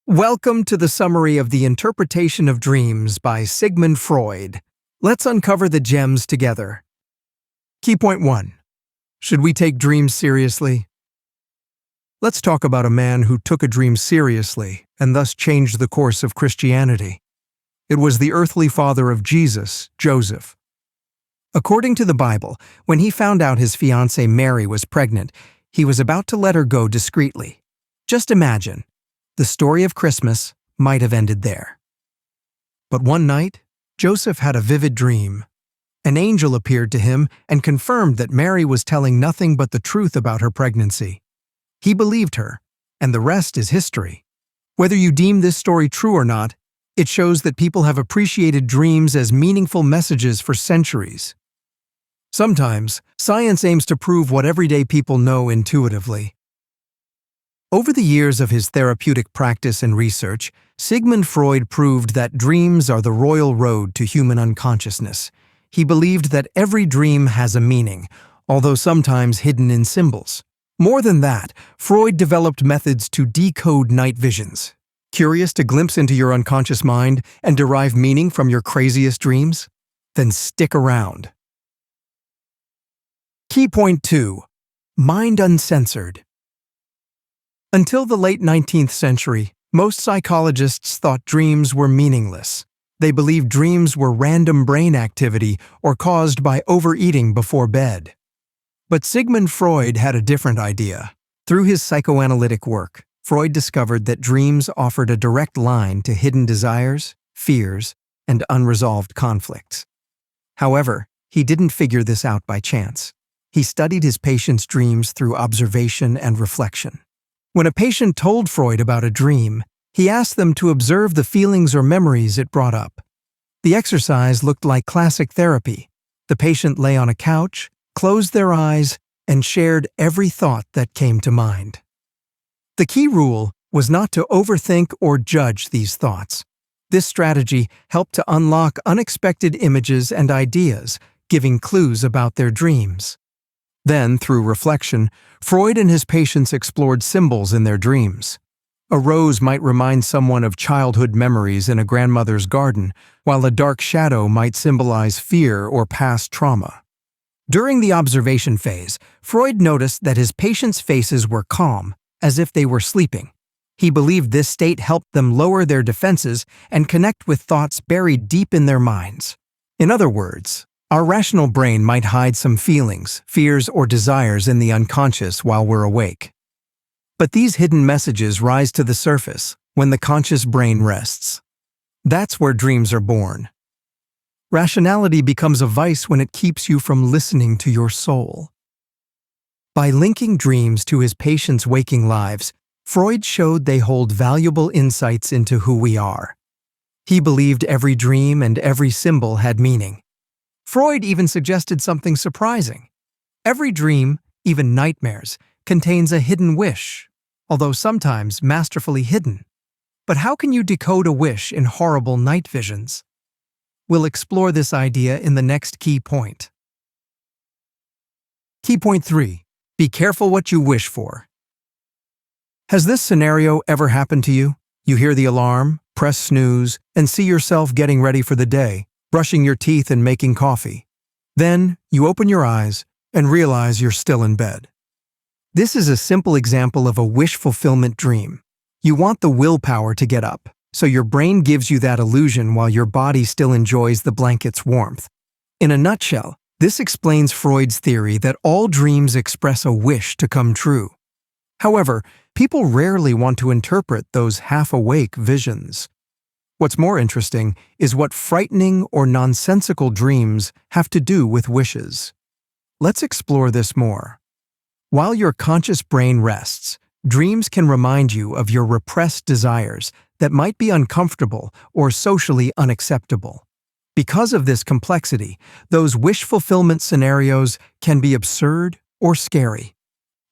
Welcome to the summary of The Interpretation of Dreams by Sigmund Freud. Let's uncover the gems together. Key point 1. Should we take dreams seriously? Let's talk about a man who took a dream seriously and thus changed the course of Christianity. It was the earthly father of Jesus, Joseph. According to the Bible, when he found out his fiancée Mary was pregnant, he was about to let her go discreetly. Just imagine. The story of Christmas might have ended there. But one night, Joseph had a vivid dream. An angel appeared to him and confirmed that Mary was telling nothing but the truth about her pregnancy. He believed her, and the rest is history. Whether you deem this story true or not, it shows that people have appreciated dreams as meaningful messages for centuries. Sometimes, science aims to prove what everyday people know intuitively. Over the years of his therapeutic practice and research, Sigmund Freud proved that dreams are the royal road to human unconsciousness. He believed that every dream has a meaning, although sometimes hidden in symbols. More than that, Freud developed methods to decode night visions. Curious to glimpse into your unconscious mind and derive meaning from your craziest dreams? Then stick around. Key point 2. Mind uncensored. Until the late 19th century, most psychologists thought dreams were meaningless. They believed dreams were random brain activity or caused by overeating before bed. But Sigmund Freud had a different idea. Through his psychoanalytic work, Freud discovered that dreams offered a direct line to hidden desires, fears, and unresolved conflicts. However, he didn't figure this out by chance. He studied his patients' dreams through observation and reflection. When a patient told Freud about a dream, he asked them to observe the feelings or memories it brought up. The exercise looked like classic therapy. The patient lay on a couch, closed their eyes, and shared every thought that came to mind. The key rule was not to overthink or judge these thoughts. This strategy helped to unlock unexpected images and ideas, giving clues about their dreams. Then, through reflection, Freud and his patients explored symbols in their dreams. A rose might remind someone of childhood memories in a grandmother's garden, while a dark shadow might symbolize fear or past trauma. During the observation phase, Freud noticed that his patients' faces were calm, as if they were sleeping. He believed this state helped them lower their defenses and connect with thoughts buried deep in their minds. In other words, our rational brain might hide some feelings, fears, or desires in the unconscious while we're awake. But these hidden messages rise to the surface when the conscious brain rests. That's where dreams are born. Rationality becomes a vice when it keeps you from listening to your soul. By linking dreams to his patients' waking lives, Freud showed they hold valuable insights into who we are. He believed every dream and every symbol had meaning. Freud even suggested something surprising. Every dream, even nightmares, contains a hidden wish, although sometimes masterfully hidden. But how can you decode a wish in horrible night visions? We'll explore this idea in the next key point. Key point 3. Be careful what you wish for. Has this scenario ever happened to you? You hear the alarm, press snooze, and see yourself getting ready for the day, brushing your teeth and making coffee. Then, you open your eyes and realize you're still in bed. This is a simple example of a wish fulfillment dream. You want the willpower to get up, so your brain gives you that illusion while your body still enjoys the blanket's warmth. In a nutshell, this explains Freud's theory that all dreams express a wish to come true. However, people rarely want to interpret those half-awake visions. What's more interesting is what frightening or nonsensical dreams have to do with wishes. Let's explore this more. While your conscious brain rests, dreams can remind you of your repressed desires that might be uncomfortable or socially unacceptable. Because of this complexity, those wish fulfillment scenarios can be absurd or scary.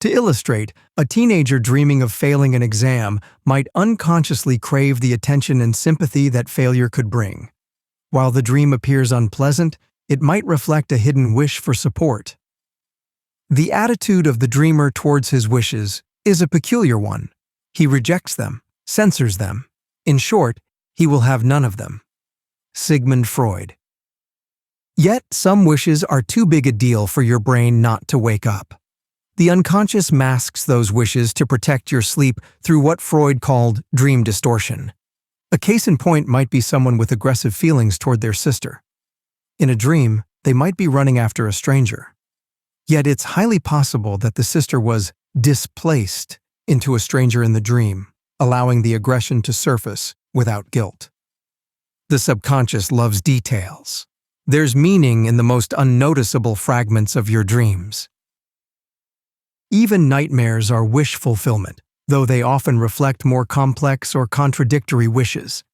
To illustrate, a teenager dreaming of failing an exam might unconsciously crave the attention and sympathy that failure could bring. While the dream appears unpleasant, it might reflect a hidden wish for support. The attitude of the dreamer towards his wishes is a peculiar one. He rejects them, censors them. In short, he will have none of them. Sigmund Freud. Yet, some wishes are too big a deal for your brain not to wake up. The unconscious masks those wishes to protect your sleep through what Freud called dream distortion. A case in point might be someone with aggressive feelings toward their sister. In a dream, they might be running after a stranger. Yet it's highly possible that the sister was displaced into a stranger in the dream, allowing the aggression to surface without guilt. The subconscious loves details. There's meaning in the most unnoticeable fragments of your dreams. Even nightmares are wish fulfillment, though they often reflect more complex or contradictory wishes.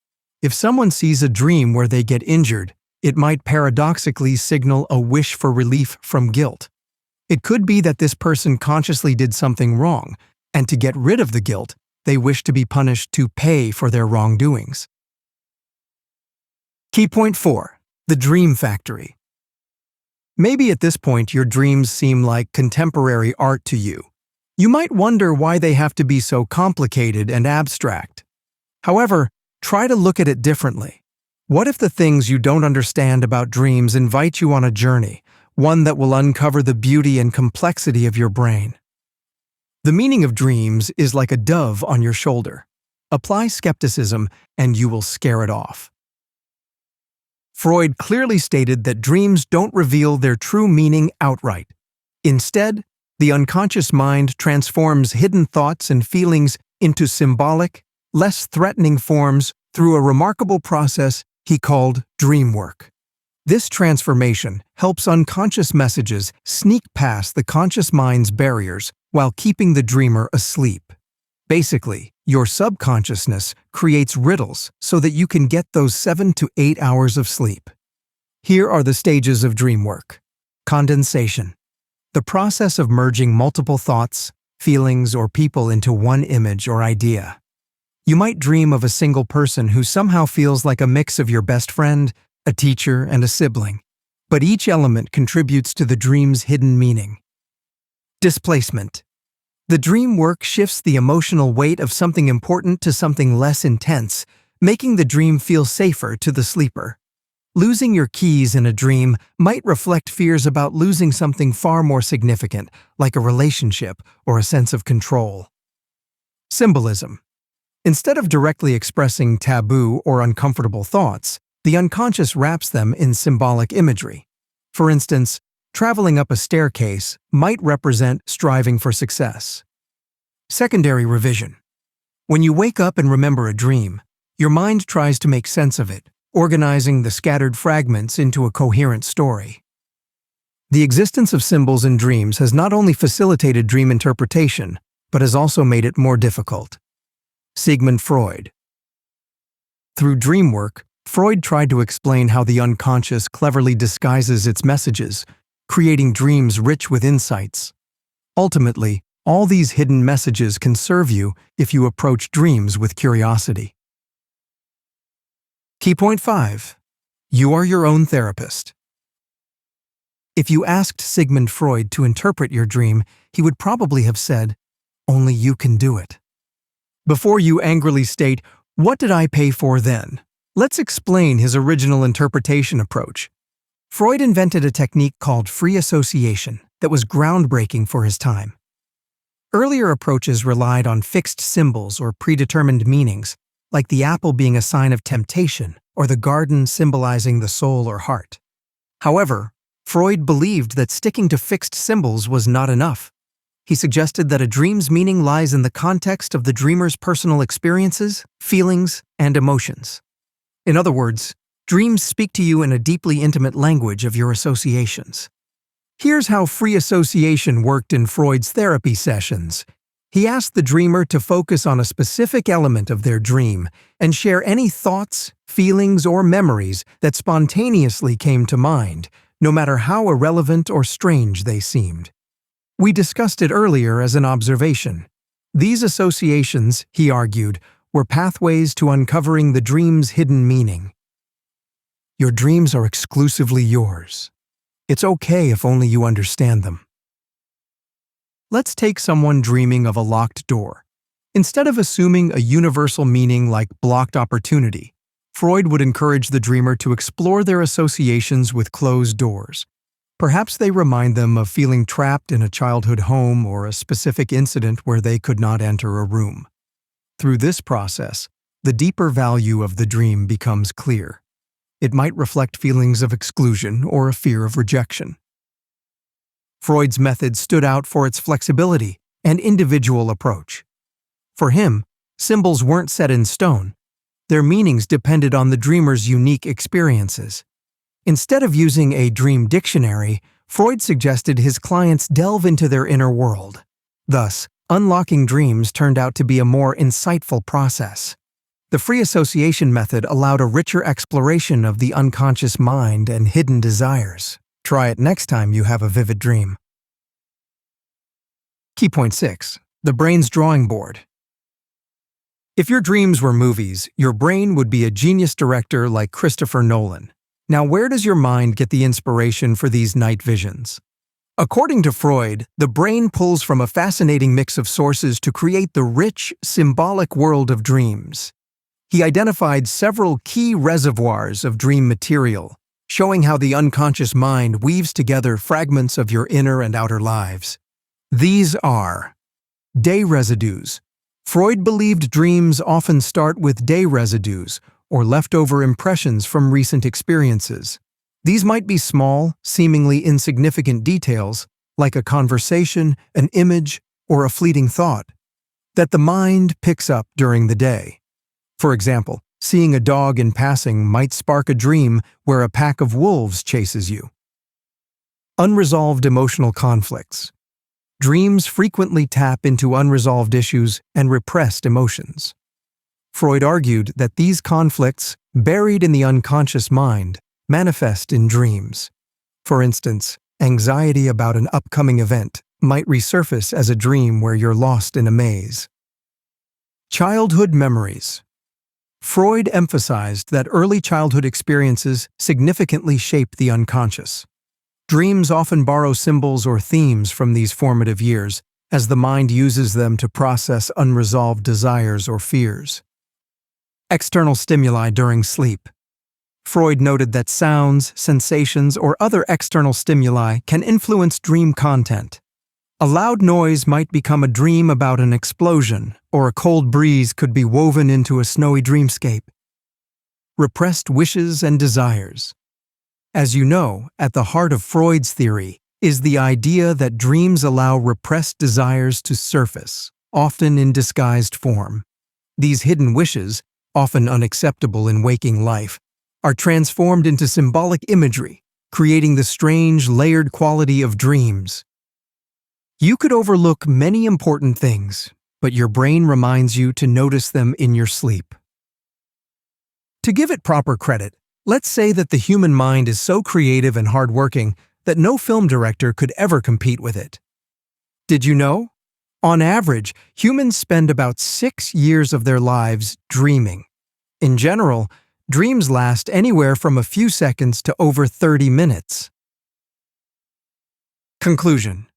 If someone sees a dream where they get injured, it might paradoxically signal a wish for relief from guilt. It could be that this person consciously did something wrong, and to get rid of the guilt, they wish to be punished to pay for their wrongdoings. Key point 4. The Dream Factory. Maybe at this point your dreams seem like contemporary art to you. You might wonder why they have to be so complicated and abstract. However, try to look at it differently. What if the things you don't understand about dreams invite you on a journey, one that will uncover the beauty and complexity of your brain? The meaning of dreams is like a dove on your shoulder. Apply skepticism and you will scare it off. Freud clearly stated that dreams don't reveal their true meaning outright. Instead, the unconscious mind transforms hidden thoughts and feelings into symbolic, less threatening forms through a remarkable process he called dream work. This transformation helps unconscious messages sneak past the conscious mind's barriers while keeping the dreamer asleep. Basically, your subconsciousness creates riddles so that you can get those 7 to 8 hours of sleep. Here are the stages of dream work. Condensation. The process of merging multiple thoughts, feelings, or people into one image or idea. You might dream of a single person who somehow feels like a mix of your best friend, a teacher, and a sibling, but each element contributes to the dream's hidden meaning. Displacement. The dream work shifts the emotional weight of something important to something less intense, making the dream feel safer to the sleeper. Losing your keys in a dream might reflect fears about losing something far more significant, like a relationship or a sense of control. Symbolism. Instead of directly expressing taboo or uncomfortable thoughts, the unconscious wraps them in symbolic imagery. For instance, traveling up a staircase might represent striving for success. Secondary revision. When you wake up and remember a dream, your mind tries to make sense of it, organizing the scattered fragments into a coherent story. The existence of symbols in dreams has not only facilitated dream interpretation, but has also made it more difficult. Sigmund Freud. Through dream work, Freud tried to explain how the unconscious cleverly disguises its messages, creating dreams rich with insights. Ultimately, all these hidden messages can serve you if you approach dreams with curiosity. Key point 5. You are your own therapist. If you asked Sigmund Freud to interpret your dream, he would probably have said, "Only you can do it." Before you angrily state, "What did I pay for then?" let's explain his original interpretation approach. Freud invented a technique called free association that was groundbreaking for his time. Earlier approaches relied on fixed symbols or predetermined meanings, like the apple being a sign of temptation or the garden symbolizing the soul or heart. However, Freud believed that sticking to fixed symbols was not enough. He suggested that a dream's meaning lies in the context of the dreamer's personal experiences, feelings, and emotions. In other words, dreams speak to you in a deeply intimate language of your associations. Here's how free association worked in Freud's therapy sessions. He asked the dreamer to focus on a specific element of their dream and share any thoughts, feelings, or memories that spontaneously came to mind, no matter how irrelevant or strange they seemed. We discussed it earlier as an observation. These associations, he argued, were pathways to uncovering the dream's hidden meaning. Your dreams are exclusively yours. It's okay if only you understand them. Let's take someone dreaming of a locked door. Instead of assuming a universal meaning like blocked opportunity, Freud would encourage the dreamer to explore their associations with closed doors. Perhaps they remind them of feeling trapped in a childhood home or a specific incident where they could not enter a room. Through this process, the deeper value of the dream becomes clear. It might reflect feelings of exclusion or a fear of rejection. Freud's method stood out for its flexibility and individual approach. For him, symbols weren't set in stone. Their meanings depended on the dreamer's unique experiences. Instead of using a dream dictionary, Freud suggested his clients delve into their inner world. Thus, unlocking dreams turned out to be a more insightful process. The free association method allowed a richer exploration of the unconscious mind and hidden desires. Try it next time you have a vivid dream. Key point 6. The brain's drawing board. If your dreams were movies, your brain would be a genius director like Christopher Nolan. Now, where does your mind get the inspiration for these night visions? According to Freud, the brain pulls from a fascinating mix of sources to create the rich, symbolic world of dreams. He identified several key reservoirs of dream material, showing how the unconscious mind weaves together fragments of your inner and outer lives. These are day residues. Freud believed dreams often start with day residues, or leftover impressions from recent experiences. These might be small, seemingly insignificant details, like a conversation, an image, or a fleeting thought, that the mind picks up during the day. For example, seeing a dog in passing might spark a dream where a pack of wolves chases you. Unresolved emotional conflicts. Dreams frequently tap into unresolved issues and repressed emotions. Freud argued that these conflicts, buried in the unconscious mind, manifest in dreams. For instance, anxiety about an upcoming event might resurface as a dream where you're lost in a maze. Childhood memories. Freud emphasized that early childhood experiences significantly shape the unconscious. Dreams often borrow symbols or themes from these formative years, as the mind uses them to process unresolved desires or fears. External stimuli during sleep. Freud noted that sounds, sensations, or other external stimuli can influence dream content. A loud noise might become a dream about an explosion, or a cold breeze could be woven into a snowy dreamscape. Repressed wishes and desires. As you know, at the heart of Freud's theory is the idea that dreams allow repressed desires to surface, often in disguised form. These hidden wishes, often unacceptable in waking life, are transformed into symbolic imagery, creating the strange, layered quality of dreams. You could overlook many important things, but your brain reminds you to notice them in your sleep. To give it proper credit, let's say that the human mind is so creative and hardworking that no film director could ever compete with it. Did you know? On average, humans spend about 6 years of their lives dreaming. In general, dreams last anywhere from a few seconds to over 30 minutes. Conclusion.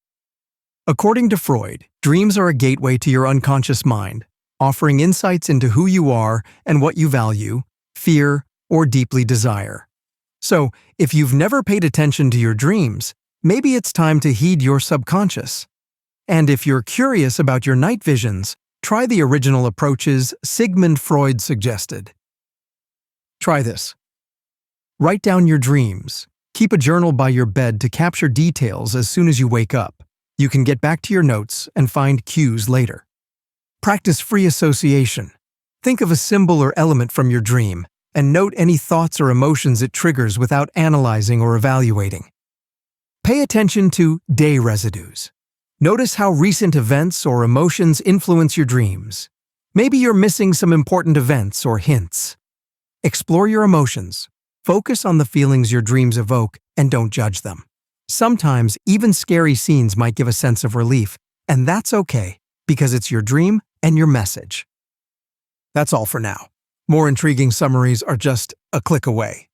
According to Freud, dreams are a gateway to your unconscious mind, offering insights into who you are and what you value, fear, or deeply desire. So, if you've never paid attention to your dreams, maybe it's time to heed your subconscious. And if you're curious about your night visions, try the original approaches Sigmund Freud suggested. Try this. Write down your dreams. Keep a journal by your bed to capture details as soon as you wake up. You can get back to your notes and find cues later. Practice free association. Think of a symbol or element from your dream, and note any thoughts or emotions it triggers without analyzing or evaluating. Pay attention to day residues. Notice how recent events or emotions influence your dreams. Maybe you're missing some important events or hints. Explore your emotions. Focus on the feelings your dreams evoke and don't judge them. Sometimes, even scary scenes might give a sense of relief, and that's okay, because it's your dream and your message. That's all for now. More intriguing summaries are just a click away.